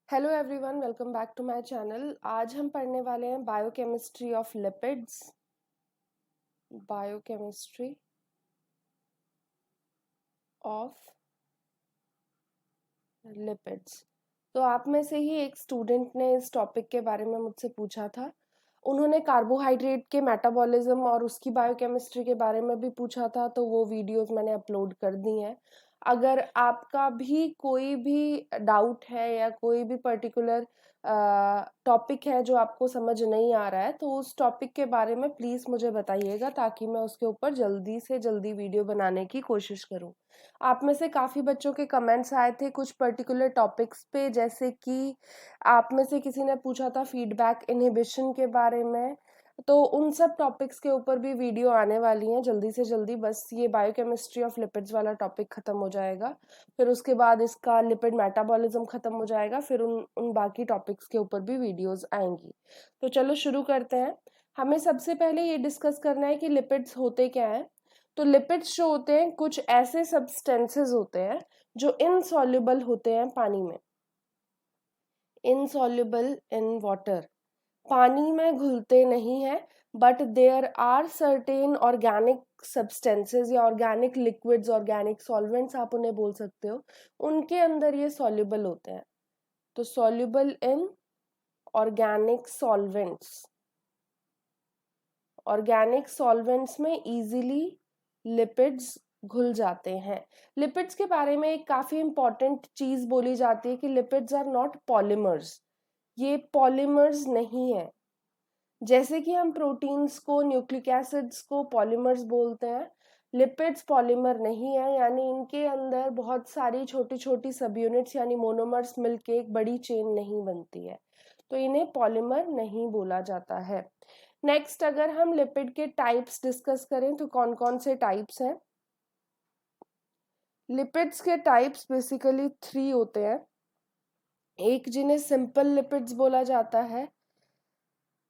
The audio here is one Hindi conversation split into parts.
Hello everyone, welcome back to my channel. आज हम पढ़ने वाले हैं biochemistry of lipids. Biochemistry of lipids. तो आप में से ही एक स्टूडेंट ने इस टॉपिक के बारे में मुझसे पूछा था। उन्होंने कार्बोहाइड्रेट के मेटाबॉलिज्म और उसकी बायोकेमिस्ट्री के बारे में भी पूछा था, तो वो वीडियोस मैंने अपलोड कर दी हैं। अगर आपका भी कोई भी डाउट है या कोई भी पर्टिकुलर टॉपिक है जो आपको समझ नहीं आ रहा है, तो उस टॉपिक के बारे में प्लीज़ मुझे बताइएगा, ताकि मैं उसके ऊपर जल्दी से जल्दी वीडियो बनाने की कोशिश करूं। आप में से काफ़ी बच्चों के कमेंट्स आए थे कुछ पर्टिकुलर टॉपिक्स पे, जैसे कि आप में से किसी ने पूछा था फीडबैक इनहिबिशन के बारे में। तो उन सब टॉपिक्स के ऊपर भी वीडियो आने वाली हैं जल्दी से जल्दी। बस ये बायोकेमिस्ट्री ऑफ लिपिड्स वाला टॉपिक खत्म हो जाएगा, फिर उसके बाद इसका लिपिड मेटाबॉलिज्म खत्म हो जाएगा, फिर उन उन बाकी टॉपिक्स के ऊपर भी वीडियोस आएंगी। तो चलो शुरू करते हैं। हमें सबसे पहले ये डिस्कस करना है कि लिपिड्स होते क्या हैं। तो लिपिड्स जो होते हैं कुछ ऐसे सब्सटेंसेस होते हैं जो इनसॉल्युबल होते हैं पानी में। इनसॉल्युबल इन वाटर, पानी में घुलते नहीं है, but there are certain organic substances या ऑर्गेनिक लिक्विड्स, ऑर्गेनिक सॉल्वेंट्स आप उन्हें बोल सकते हो, उनके अंदर ये सॉल्युबल होते हैं। तो soluble in organic solvents, organic solvents में इजीली लिपिड्स घुल जाते हैं। लिपिड्स के बारे में एक काफी इंपॉर्टेंट चीज बोली जाती है कि लिपिड्स आर नॉट पॉलीमर्स। ये पॉलीमर्स नहीं है। जैसे कि हम प्रोटीन्स को, न्यूक्लिक एसिड्स को पॉलीमर्स बोलते हैं, लिपिड्स पॉलीमर नहीं है। यानी इनके अंदर बहुत सारी छोटी छोटी सब यूनिट्स यानी मोनोमर्स मिलके एक बड़ी चेन नहीं बनती है, तो इन्हें पॉलीमर नहीं बोला जाता है। नेक्स्ट, अगर हम लिपिड के टाइप्स डिस्कस करें तो कौन कौन से टाइप्स हैं। लिपिड्स के टाइप्स बेसिकली 3 होते हैं। एक जिन्हें सिंपल लिपिड्स बोला जाता है,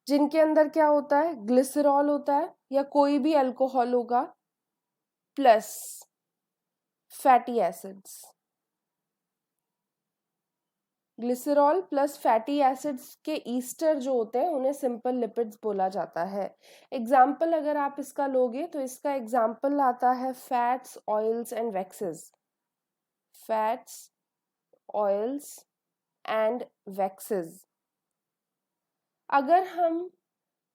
जिनके अंदर क्या होता है, ग्लिसरॉल होता है या कोई भी अल्कोहल होगा plus fatty acids. Glycerol plus fatty acids के ईस्टर जो होते हैं उन्हें सिंपल लिपिड्स बोला जाता है। एग्जाम्पल अगर आप इसका लोगे तो इसका एग्जाम्पल आता है fats, oils and waxes. Fats, oils and waxes. अगर हम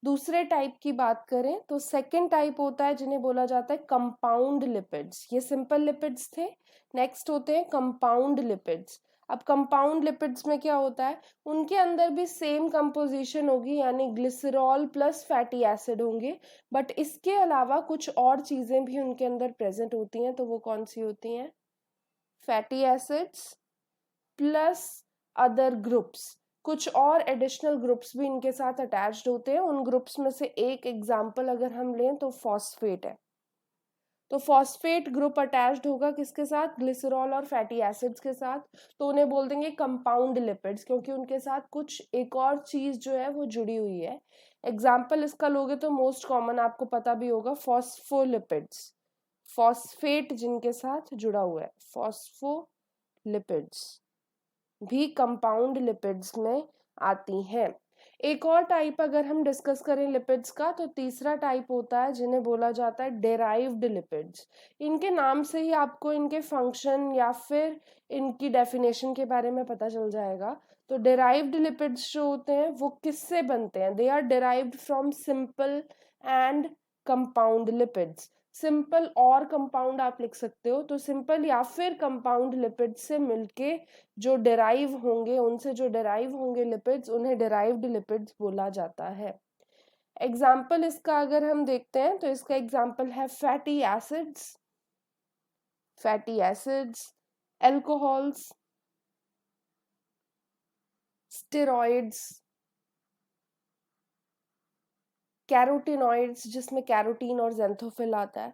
दूसरे टाइप की बात करें तो सेकेंड टाइप होता है जिन्हें बोला जाता है कंपाउंड लिपिड्स। ये सिंपल लिपिड्स थे, नेक्स्ट होते हैं कंपाउंड लिपिड्स। अब कंपाउंड लिपिड्स में क्या होता है, उनके अंदर भी सेम कंपोजिशन होगी, यानी ग्लिसरॉल प्लस फैटी एसिड होंगे, बट इसके अलावा कुछ और चीजें भी उनके अंदर प्रेजेंट होती हैं। तो वो कौन सी होती हैं, fatty acids plus other groups. कुछ और एडिशनल ग्रुप्स भी इनके साथ अटैच्ड होते हैं। उन ग्रुप्स में से एक एग्जाम्पल अगर हम लें तो फॉस्फेट है। तो फॉस्फेट ग्रुप अटैच्ड होगा किसके साथ, ग्लिसरॉल और फैटी एसिड्स के साथ। तो उन्हें बोल देंगे कंपाउंड लिपिड्स, क्योंकि उनके साथ कुछ एक और चीज जो है वो जुड़ी हुई है। एग्जाम्पल इसका लोगे तो मोस्ट कॉमन आपको पता भी होगा, फॉस्फोलिपिड्स। फॉस्फेट जिनके साथ जुड़ा हुआ है, फॉस्फोलिपिड्स भी कंपाउंड लिपिड्स में आती हैं। एक और टाइप अगर हम डिस्कस करें लिपिड्स का, तो तीसरा टाइप होता है जिन्हें बोला जाता है डेराइव्ड लिपिड्स। इनके नाम से ही आपको इनके फंक्शन या फिर इनकी डेफिनेशन के बारे में पता चल जाएगा। तो डेराइव्ड लिपिड्स जो होते हैं वो किससे बनते हैं, they are derived from simple and compound lipids. Simple और कंपाउंड आप लिख सकते हो, तो सिंपल या फिर कंपाउंड लिपिड से मिलके जो डेराइव होंगे, उनसे जो डेराइव होंगे लिपिड्स, उन्हें डेराइव्ड लिपिड्स बोला जाता है। एग्जाम्पल इसका अगर हम देखते हैं तो इसका एग्जाम्पल है fatty acids, fatty acids, alcohols, steroids, carotenoids जिसमें कैरोटीन और जेंथोफिल आता है।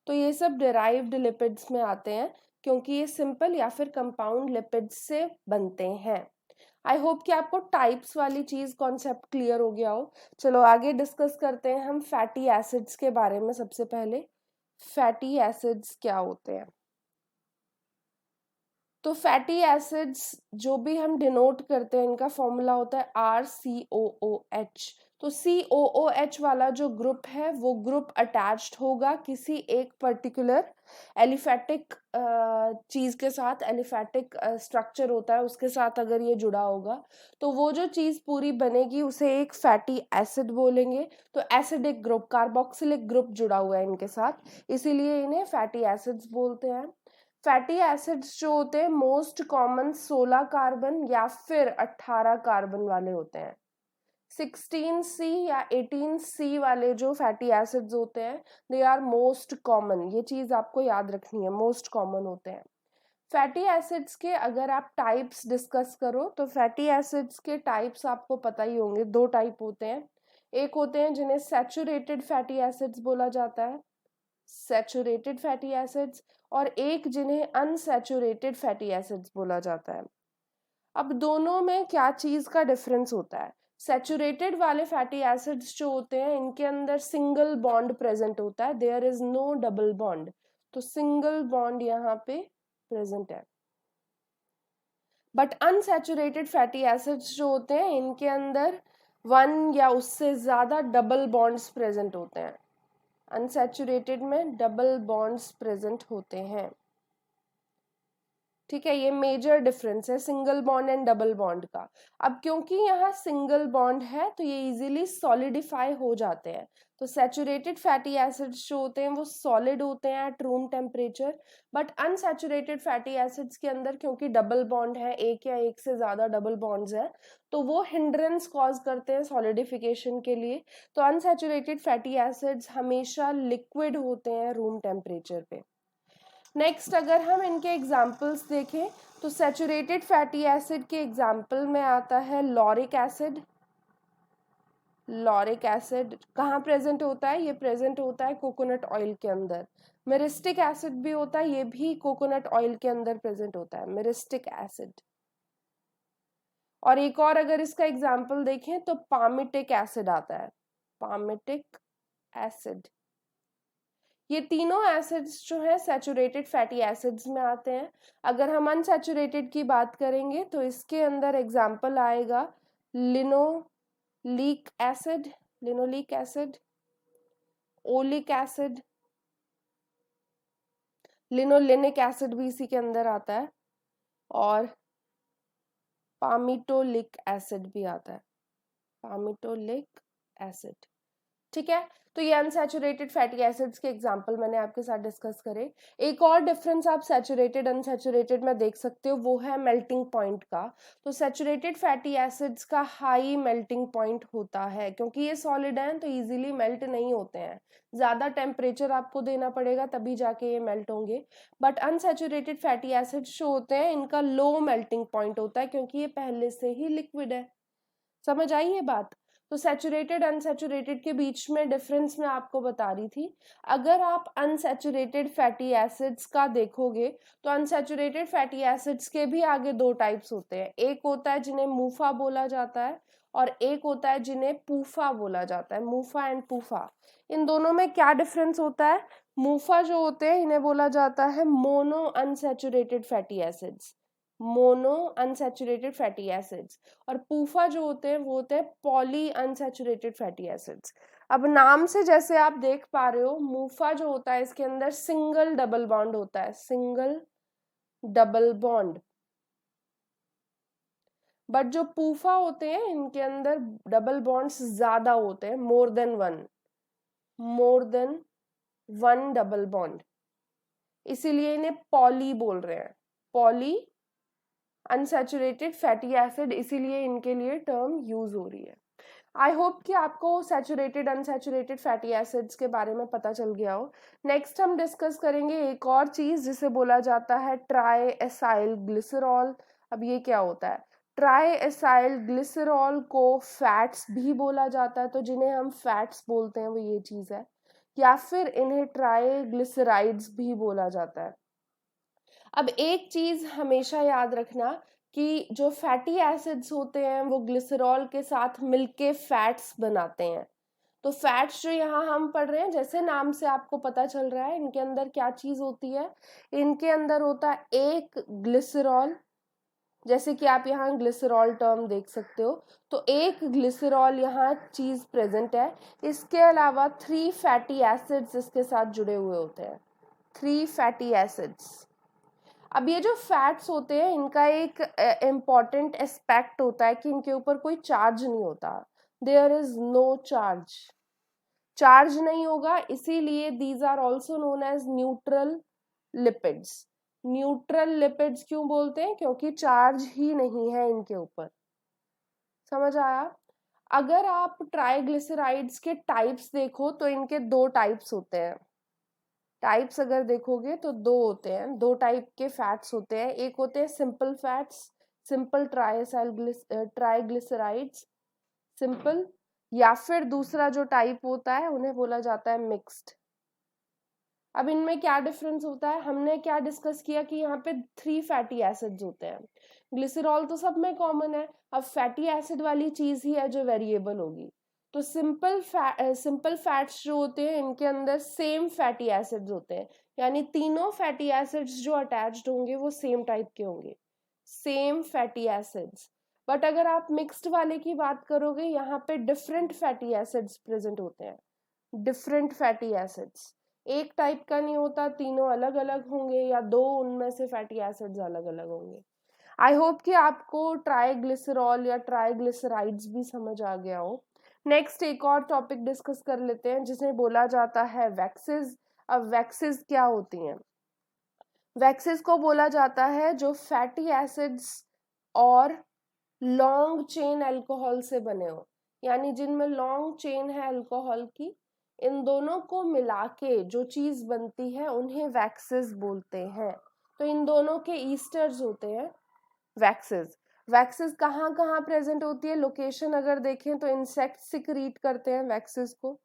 तो ये सब डेराइव्ड लिपिड्स में आते हैं, क्योंकि ये सिंपल या फिर कंपाउंड लिपिड्स से बनते हैं। आई होप कि आपको टाइप्स वाली चीज कॉन्सेप्ट क्लियर हो गया हो। चलो आगे डिस्कस करते हैं हम फैटी एसिड्स के बारे में। सबसे पहले फैटी एसिड्स क्या होते हैं। तो फैटी एसिड्स जो भी हम डिनोट करते हैं इनका फॉर्मूला होता है RCOOH। तो COOH वाला जो ग्रुप है वो ग्रुप अटैच्ड होगा किसी एक पर्टिकुलर एलिफेटिक चीज के साथ, एलिफेटिक स्ट्रक्चर होता है उसके साथ अगर ये जुड़ा होगा तो वो जो चीज पूरी बनेगी उसे एक फैटी एसिड बोलेंगे। तो एसिडिक ग्रुप, कार्बोक्सिलिक ग्रुप जुड़ा हुआ है इनके साथ, इसीलिए इन्हें फैटी एसिड्स बोलते हैं। फैटी एसिड्स जो होते हैं मोस्ट कॉमन 16 कार्बन या फिर 18 कार्बन वाले होते हैं। 16C या 18C वाले जो फैटी एसिड्स होते हैं दे आर मोस्ट कॉमन, ये चीज आपको याद रखनी है, मोस्ट कॉमन होते हैं। फैटी एसिड्स के अगर आप टाइप्स डिस्कस करो तो फैटी एसिड्स के टाइप्स आपको पता ही होंगे, दो टाइप होते हैं। एक होते हैं जिन्हें सैचुरेटेड फैटी एसिड्स बोला जाता है, सैचुरेटेड फैटी एसिड्स, और एक जिन्हें अनसैचुरेटेड फैटी एसिड्स बोला जाता है। अब दोनों में क्या चीज का डिफरेंस होता है? सैचुरेटेड वाले फैटी एसिड्स जो होते हैं इनके अंदर सिंगल बॉन्ड प्रेजेंट होता है, there is no double bond, तो सिंगल बॉन्ड यहाँ पे प्रेजेंट है। बट अनसैचुरेटेड फैटी एसिड्स जो होते हैं इनके अंदर 1 या उससे ज्यादा डबल बॉन्ड्स प्रेजेंट होते हैं, अनसैचुरेटेड में डबल बॉन्ड्स प्रेजेंट होते हैं। ठीक है, ये मेजर डिफरेंस है single bond and double bond का। अब क्योंकि यहाँ सिंगल बॉन्ड है तो ये इजीली सॉलिडिफाई हो जाते हैं। तो सैचुरेटेड फैटी एसिड्स जो होते हैं वो सॉलिड होते हैं at room temperature, but unsaturated fatty acids के अंदर क्योंकि डबल बॉन्ड है, एक या एक से ज्यादा डबल बॉन्ड्स है, तो वो हिंड्रेंस कॉज करते हैं सॉलिडिफिकेशन के लिए। तो अनसैचुरेटेड फैटी एसिड्स हमेशा लिक्विड होते हैं रूम टेम्परेचर पे। नेक्स्ट अगर हम इनके एग्जाम्पल्स देखें तो सैचुरेटेड फैटी एसिड के एग्जाम्पल में आता है लॉरिक एसिड। लॉरिक एसिड कहाँ प्रेजेंट होता है? ये प्रेजेंट होता है कोकोनट ऑयल के अंदर। मिरिस्टिक एसिड भी होता है, ये भी कोकोनट ऑयल के अंदर प्रेजेंट होता है, मिरिस्टिक एसिड। और एक और अगर इसका एग्जाम्पल देखें तो पामिटिक एसिड आता है, पामिटिक एसिड। ये तीनों एसिड्स जो है सैचुरेटेड फैटी एसिड्स में आते हैं। अगर हम अनसैचुरेटेड की बात करेंगे तो इसके अंदर एग्जाम्पल आएगा linoleic acid, linoleic acid, oleic acid, linolenic acid भी इसी के अंदर आता है, और पामिटोलिक एसिड भी आता है, पामिटोलिक एसिड। ठीक है, तो ये अनसैचुरेटेड फैटी एसिड्स के एग्जांपल मैंने आपके साथ डिस्कस करे। एक और डिफरेंस आप सैचुरेटेड अनसैचुरेटेड में देख सकते हो, वो है मेल्टिंग पॉइंट का। तो सैचुरेटेड फैटी एसिड्स का हाई मेल्टिंग पॉइंट होता है, क्योंकि ये सॉलिड हैं तो इजीली मेल्ट नहीं होते हैं, ज्यादा टेम्परेचर आपको देना पड़ेगा तभी जाके ये मेल्ट होंगे। बट अनसैचुरेटेड फैटी एसिड्स जो होते हैं इनका लो मेल्टिंग पॉइंट होता है, क्योंकि ये पहले से ही लिक्विड है। समझ आई ये बात? तो सैचुरेटेड अनसैचुरेटेड के बीच में डिफरेंस मैं आपको बता रही थी। अगर आप अनसैचुरेटेड फैटी एसिड्स का देखोगे तो अनसैचुरेटेड फैटी एसिड्स के भी आगे दो टाइप्स होते हैं, एक होता है जिन्हें मूफा बोला जाता है और एक होता है जिन्हें पूफा बोला जाता है, मूफा एंड पूफा। इन दोनों में क्या डिफरेंस होता है? मूफा जो होते हैं इन्हें बोला जाता है mono unsaturated fatty acids, mono unsaturated fatty acids, और पूफा जो होते हैं वो होते हैं पॉली अनसैचुरेटेड फैटी एसिड्स। अब नाम से जैसे आप देख पा रहे हो, मूफा जो होता है इसके अंदर सिंगल डबल बॉन्ड होता है, सिंगल डबल बॉन्ड, बट जो पूफा होते हैं इनके अंदर डबल बॉन्ड्स ज्यादा होते हैं, more than one double bond, इसीलिए इन्हें पॉली बोल रहे हैं, पॉली अनसैचुरेटेड फैटी एसिड, इसीलिए इनके लिए टर्म यूज हो रही है। आई होप कि आपको सैचुरेटेड अनसैचुरेटेड फैटी एसिड्स के बारे में पता चल गया हो। नेक्स्ट हम डिस्कस करेंगे एक और चीज जिसे बोला जाता है ट्राई एसाइल ग्लिसरॉल। अब ये क्या होता है? ट्राई एसाइल ग्लिसरॉल को फैट्स भी बोला जाता है, तो जिन्हें हम फैट्स बोलते हैं वो ये चीज है, या फिर इन्हें ट्राई ग्लिसराइड्स भी बोला जाता है। अब एक चीज हमेशा याद रखना कि जो फैटी एसिड्स होते हैं वो ग्लिसरॉल के साथ मिलके फैट्स बनाते हैं, तो फैट्स जो यहाँ हम पढ़ रहे हैं, जैसे नाम से आपको पता चल रहा है, इनके अंदर क्या चीज होती है, इनके अंदर होता है एक ग्लिसरॉल, जैसे कि आप यहाँ ग्लिसरॉल टर्म देख सकते हो, तो एक ग्लिसरॉल यहाँ चीज प्रेजेंट है। इसके अलावा 3 फैटी एसिड्स इसके साथ जुड़े हुए होते हैं, 3 फैटी एसिड्स। अब ये जो फैट्स होते हैं, इनका एक इम्पॉर्टेंट एस्पेक्ट होता है कि इनके ऊपर कोई चार्ज नहीं होता, there is no charge, charge नहीं होगा, इसीलिए these are also known as neutral lipids. Neutral lipids क्यों बोलते हैं, क्योंकि चार्ज ही नहीं है इनके ऊपर। समझ आया? अगर आप ट्राइग्लिसराइड्स के टाइप्स देखो तो इनके 2 टाइप्स होते हैं। टाइप्स अगर देखोगे तो 2 होते हैं, 2 टाइप के फैट्स होते हैं। एक होते हैं simple fats, simple triglycerides, simple, या फिर दूसरा जो टाइप होता है उन्हें बोला जाता है मिक्स्ड। अब इनमें क्या डिफरेंस होता है, हमने क्या डिस्कस किया कि यहाँ पे 3 फैटी एसिड्स होते हैं। ग्लिसरॉल तो सब में कॉमन है, अब फैटी एसिड वाली चीज ही है जो वेरिएबल होगी। तो सिंपल फैट्स जो होते हैं, इनके अंदर सेम फैटी एसिड्स होते हैं, यानी तीनों फैटी एसिड्स जो अटैच्ड होंगे वो सेम टाइप के होंगे, सेम फैटी एसिड्स। बट अगर आप मिक्स्ड वाले की बात करोगे, यहाँ पे डिफरेंट फैटी एसिड्स प्रेजेंट होते हैं, डिफरेंट फैटी एसिड्स, एक टाइप का नहीं होता, तीनों अलग अलग होंगे या 2 उनमें से फैटी एसिड्स अलग अलग होंगे। आई होप कि आपको ट्राइग्लिसरॉल या ट्राइग्लिसराइड्स भी समझ आ गया हो। नेक्स्ट एक और टॉपिक डिस्कस कर लेते हैं जिसे बोला जाता है वैक्सेस। अब वैक्सेस क्या होती हैं? वैक्सेस को बोला जाता है जो फैटी एसिड्स और लॉन्ग चेन अल्कोहल से बने हो, यानी जिनमें लॉन्ग चेन है अल्कोहल की, इन दोनों को मिला के जो चीज बनती है उन्हें वैक्सेस बोलते हैं। तो इन दोनों के ईस्टर्स होते हैं वैक्सेस। वैक्सेस कहाँ कहाँ प्रेजेंट होती है, लोकेशन अगर देखें तो इंसेक्ट सिक्रीट करते हैं वैक्सेस को,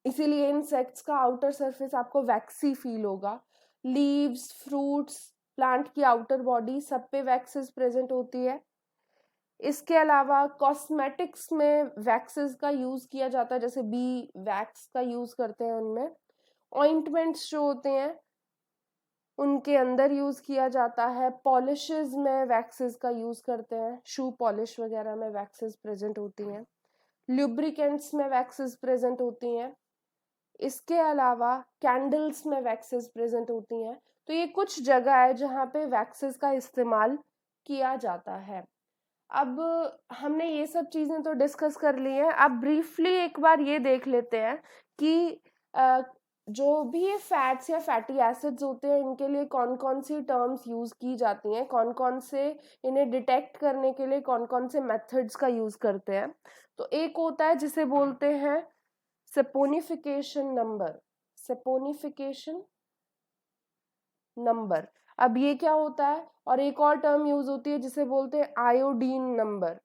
इसीलिए इंसेक्ट्स का आउटर सरफेस आपको वैक्सी फील होगा। लीव्स, फ्रूट्स, प्लांट की आउटर बॉडी, सब पे वैक्सेस प्रेजेंट होती है। इसके अलावा कॉस्मेटिक्स में वैक्सेस का यूज किया जाता है, जैसे बी वैक्स का यूज करते हैं उनमें। ऑइंटमेंट्स जो होते हैं उनके अंदर यूज किया जाता है। पॉलिशेस में वैक्सेस का यूज करते हैं, शू पॉलिश वगैरह में वैक्सेस प्रेजेंट होती हैं। ल्यूब्रिकेंट्स में वैक्सेस प्रेजेंट होती हैं। इसके अलावा कैंडल्स में वैक्सेस प्रेजेंट होती हैं। तो ये कुछ जगह है जहाँ पे वैक्सेस का इस्तेमाल किया जाता है। अब हमने ये सब चीजें तो डिस्कस कर ली हैं, अब ब्रीफली एक बार ये देख लेते हैं कि जो भी ये फैट्स या फैटी एसिड्स होते हैं इनके लिए कौन कौन सी टर्म्स यूज की जाती हैं, कौन कौन से इन्हें डिटेक्ट करने के लिए कौन कौन से मेथड्स का यूज करते हैं। तो एक होता है जिसे बोलते हैं सपोनिफिकेशन नंबर, सपोनिफिकेशन नंबर। अब ये क्या होता है, और एक और टर्म यूज होती है जिसे बोलते हैं आयोडीन नंबर।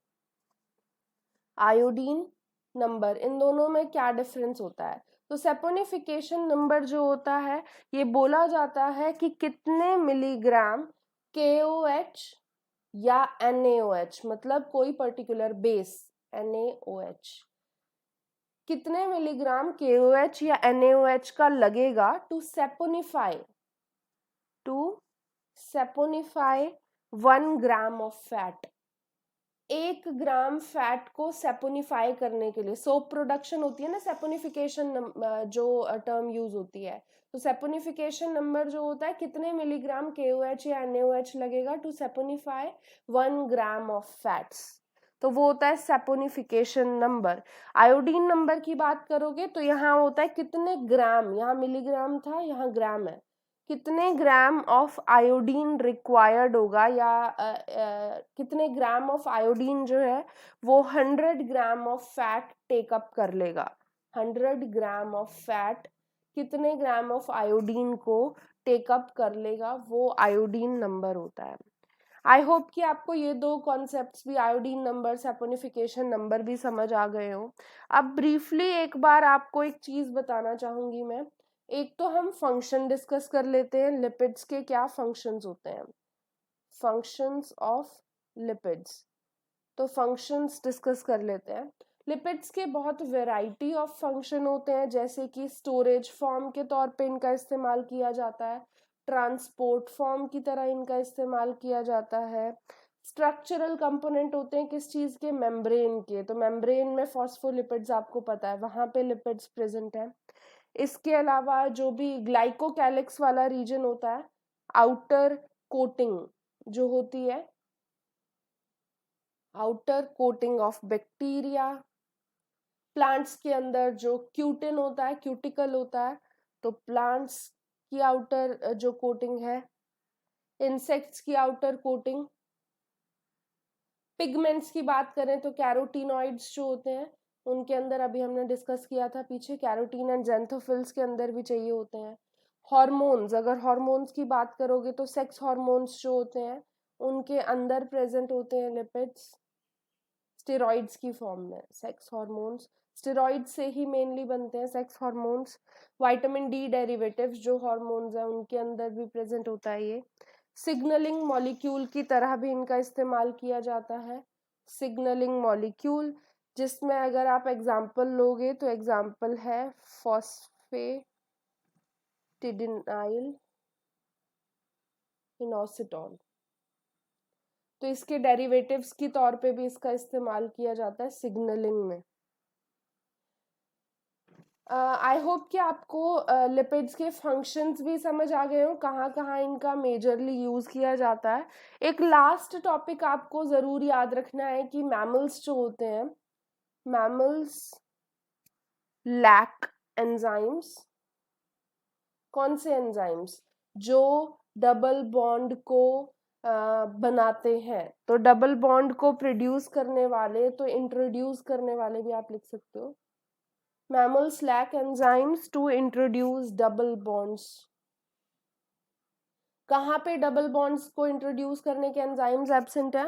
आयोडीन नंबर, इन दोनों में क्या डिफरेंस होता है? तो सपोनिफिकेशन नंबर जो होता है, ये बोला जाता है कि कितने मिलीग्राम KOH या NaOH, मतलब कोई पर्टिकुलर बेस NaOH, कितने मिलीग्राम KOH या NaOH का लगेगा to saponify 1 gram of fat. 1 gram fat को सेपोनिफाई करने के लिए, सोप प्रोडक्शन होती है ना, सेपोनिफिकेशन जो टर्म यूज होती है, तो सेपोनिफिकेशन नंबर जो होता है कितने मिलीग्राम KOH या NaOH लगेगा to saponify 1 gram of fats, तो वो होता है सेपोनिफिकेशन नंबर। आयोडीन नंबर की बात करोगे तो यहाँ होता है कितने ग्राम, यहाँ मिलीग्राम था यहाँ ग्राम है, कितने ग्राम ऑफ आयोडीन रिक्वायर्ड होगा, या कितने ग्राम ऑफ आयोडीन जो है वो 100 ग्राम ऑफ फैट टेकअप कर लेगा। 100 ग्राम ऑफ फैट कितने ग्राम ऑफ आयोडीन को टेकअप कर लेगा, वो आयोडीन नंबर होता है। आई होप कि आपको ये 2 कॉन्सेप्ट्स भी, आयोडीन नंबर, सैपोनिफिकेशन नंबर भी समझ आ गए हो। अब ब्रीफली एक बार आपको एक चीज बताना चाहूंगी मैं, एक तो हम फंक्शन डिस्कस कर लेते हैं, लिपिड्स के क्या फंक्शंस होते हैं, फंक्शंस ऑफ लिपिड्स। तो फंक्शंस डिस्कस कर लेते हैं। लिपिड्स के बहुत वैरायटी ऑफ फंक्शन होते हैं, जैसे कि स्टोरेज फॉर्म के तौर पे इनका इस्तेमाल किया जाता है, ट्रांसपोर्ट फॉर्म की तरह इनका इस्तेमाल किया जाता है, स्ट्रक्चरल कंपोनेंट होते हैं किस चीज के, मेम्ब्रेन के, तो मेम्ब्रेन में फॉस्फोलिपिड्स आपको पता है वहां पे लिपिड्स प्रेजेंट है। इसके अलावा जो भी ग्लाइकोकैलिक्स वाला रीजन होता है, आउटर कोटिंग जो होती है, outer coating of bacteria, plants के अंदर जो क्यूटिन होता है, क्यूटिकल होता है, तो प्लांट्स की आउटर जो कोटिंग है, इंसेक्ट्स की आउटर कोटिंग। पिगमेंट्स की बात करें तो कैरोटीनॉइड्स जो होते हैं उनके अंदर, अभी हमने डिस्कस किया था पीछे, कैरोटीन एंड जेंथोफिल्स के अंदर भी चाहिए होते हैं। हार्मोन्स, अगर हार्मोन्स की बात करोगे तो सेक्स हार्मोन्स जो होते हैं उनके अंदर प्रेजेंट होते हैं लिपिड्स, स्टेरॉइड्स की फॉर्म में। सेक्स हार्मोन्स स्टेरॉइड से ही मेनली बनते हैं sex hormones. Vitamin D derivatives जो हार्मोन्स हैं उनके अंदर भी प्रेजेंट होता है ये। सिग्नलिंग मॉलिक्यूल की तरह भी इनका इस्तेमाल किया जाता है, सिग्नलिंग मॉलिक्यूल, जिसमें अगर आप एग्जाम्पल लोगे तो एग्जाम्पल है फॉस्फेटिडिनाइल इनोसिटॉल, तो इसके डेरिवेटिव्स की तौर पे भी इसका इस्तेमाल किया जाता है सिग्नलिंग में। आई होप कि आपको लिपिड्स के फंक्शंस भी समझ आ गए हो, कहाँ कहाँ इनका मेजरली यूज किया जाता है। एक लास्ट टॉपिक आपको जरूर याद रखना है कि मैमल्स जो होते हैं, मैमल्स लैक एंजाइम्स। कौन से एंजाइम्स? जो डबल बॉन्ड को बनाते हैं, तो डबल बॉन्ड को प्रोड्यूस करने वाले, तो इंट्रोड्यूस करने वाले भी आप लिख सकते हो। Mammals lack enzymes to introduce double bonds. कहाँ पे डबल बॉन्ड्स को इंट्रोड्यूस करने के एंजाइम्स एब्सेंट है?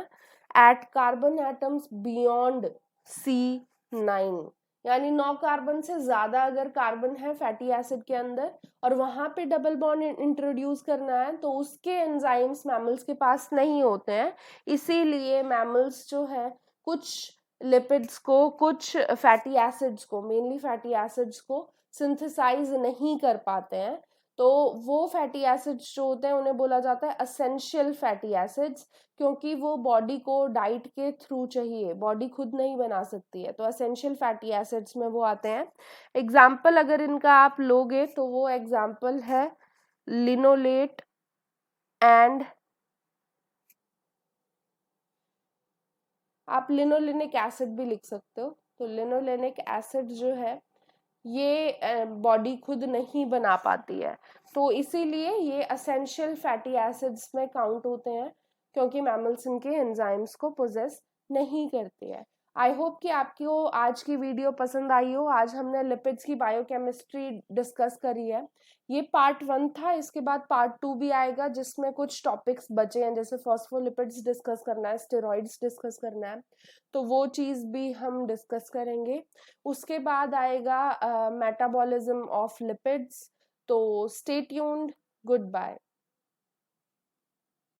At carbon atoms beyond C9, यानी 9 कार्बन से ज्यादा अगर कार्बन है फैटी एसिड के अंदर और वहां पे डबल बॉन्ड इंट्रोड्यूस करना है, तो उसके एंजाइम्स मैमल्स के पास नहीं होते हैं। इसीलिए मैमल्स जो है कुछ लिपिड्स को, कुछ फैटी एसिड्स को, मेनली फैटी एसिड्स को सिंथेसाइज नहीं कर पाते हैं। तो वो फैटी एसिड्स जो होते हैं उन्हें बोला जाता है असेंशियल फैटी एसिड्स, क्योंकि वो बॉडी को डाइट के थ्रू चाहिए, बॉडी खुद नहीं बना सकती है, तो असेंशियल फैटी एसिड्स में वो आते हैं। एग्जाम्पल अगर इनका आप लोगे तो वो एग्जाम्पल है लिनोलेट एंड, आप लिनोलेनिक एसिड भी लिख सकते हो। तो लिनोलेनिक एसिड जो है ये बॉडी खुद नहीं बना पाती है, तो इसीलिए ये असेंशियल फैटी एसिड्स में काउंट होते हैं, क्योंकि मैमल्स इनके एंजाइम्स को पोजेस नहीं करते हैं। आई होप कि आपको आज की वीडियो पसंद आई हो। आज हमने लिपिड्स की बायोकेमिस्ट्री डिस्कस करी है। ये पार्ट 1 था, इसके बाद पार्ट 2 भी आएगा जिसमें कुछ टॉपिक्स बचे हैं, जैसे फॉस्फोलिपिड्स डिस्कस करना है, स्टेरॉइड्स डिस्कस करना है, तो वो चीज़ भी हम डिस्कस करेंगे। उसके बाद आएगा मेटाबॉलिज्म ऑफ लिपिड्स। तो स्टे ट्यून्ड, गुड बाय।